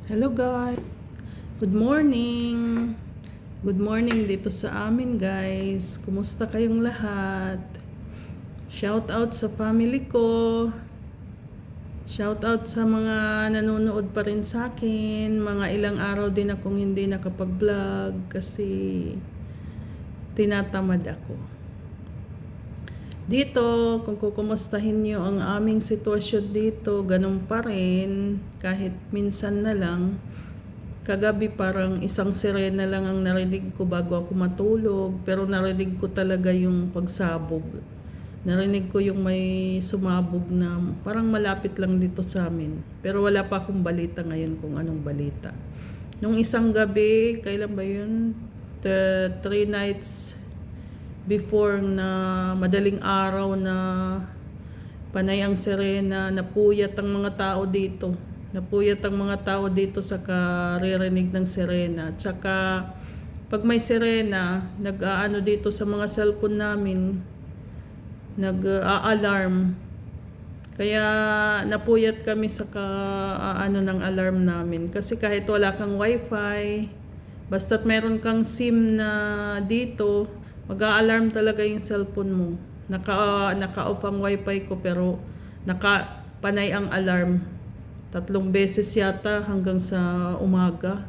Hello guys! Good morning! Good morning dito sa amin guys. Kumusta kayong lahat? Shout out sa family ko. Shout out sa mga nanonood pa rin sa akin. Mga ilang araw din akong hindi nakapag-vlog kasi tinatamad ako. Dito, kung kukumustahin nyo ang aming sitwasyon dito, ganun pa rin, kahit minsan na lang. Kagabi parang isang sirena lang ang narinig ko bago ako matulog, pero narinig ko talaga yung pagsabog. Narinig ko yung may sumabog na parang malapit lang dito sa amin. Pero wala pa akong balita ngayon kung anong balita. Nung isang gabi, kailan ba yun? 3 nights before na madaling araw na panay ang sirena, napuyat ang mga tao dito. Napuyat ang mga tao dito sa karirinig ng sirena. Tsaka pag may sirena, nag-aano dito sa mga cellphone namin, nag-a-alarm. Kaya napuyat kami sa ano ng alarm namin. Kasi kahit wala kang wifi, basta't meron kang SIM na dito, mag-a-alarm talaga yung cellphone mo. Naka-off ang wifi ko pero naka-panay ang alarm. 3 beses yata hanggang sa umaga.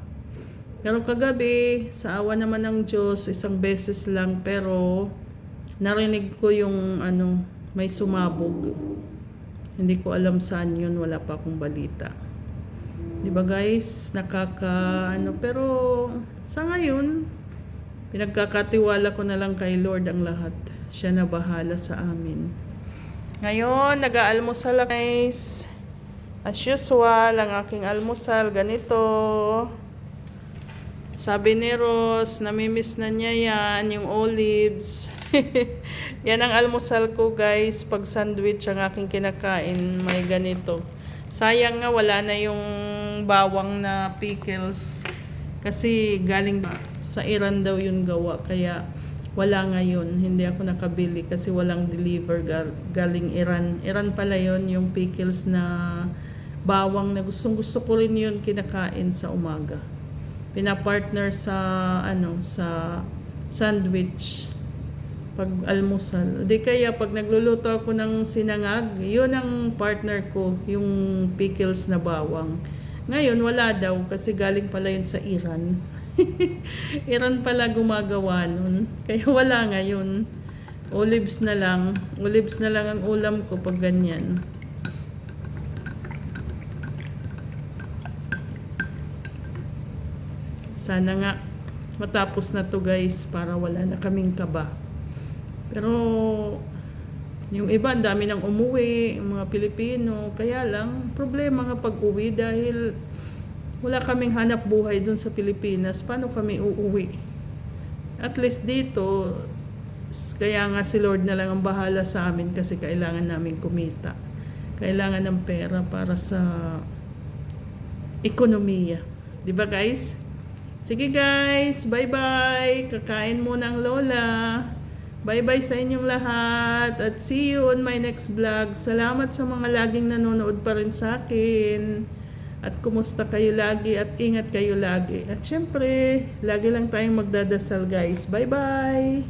Pero kagabi, sa awa naman ng Diyos, 1 beses lang pero narinig ko yung may sumabog. Hindi ko alam saan yun, wala pa akong balita. Diba guys, pero sa ngayon, pinagkakatiwala ko na lang kay Lord ang lahat. Siya na bahala sa amin. Ngayon, nag-aalmusal guys. As usual, ang aking almusal, ganito. Sabi ni Rose, namimiss na niya yan, yung olives. Yan ang almusal ko guys. Pag sandwich ang aking kinakain, may ganito. Sayang nga, wala na yung bawang na pickles. Kasi galing sa Iran daw yun gawa. Kaya wala ngayon. Hindi ako nakabili kasi walang deliver galing Iran. Iran pala yun, yung pickles na bawang na gustong gusto ko rin yun kinakain sa umaga. Pinapartner sa sa sandwich pag almusal. Di kaya pag nagluluto ako ng sinangag, yun ang partner ko, yung pickles na bawang. Ngayon wala daw kasi galing pala yun sa Iran. Iran pala gumagawa nun. Kaya wala ngayon. Olives na lang. Olives na lang ang ulam ko pag ganyan. Sana nga matapos na to guys para wala na kaming kaba. Pero yung iba, ang dami nang umuwi, yung mga Pilipino. Kaya lang, problema nga pag-uwi dahil wala kaming hanap buhay dun sa Pilipinas. Paano kami uuwi? At least dito, kaya nga si Lord na lang ang bahala sa amin kasi kailangan namin kumita. Kailangan ng pera para sa ekonomiya. Diba guys? Sige guys, bye-bye. Kakain muna ang lola. Bye-bye sa inyong lahat. At see you on my next vlog. Salamat sa mga laging nanonood pa rin sa akin. At kumusta kayo lagi at ingat kayo lagi. At syempre, lagi lang tayong magdadasal guys. Bye-bye!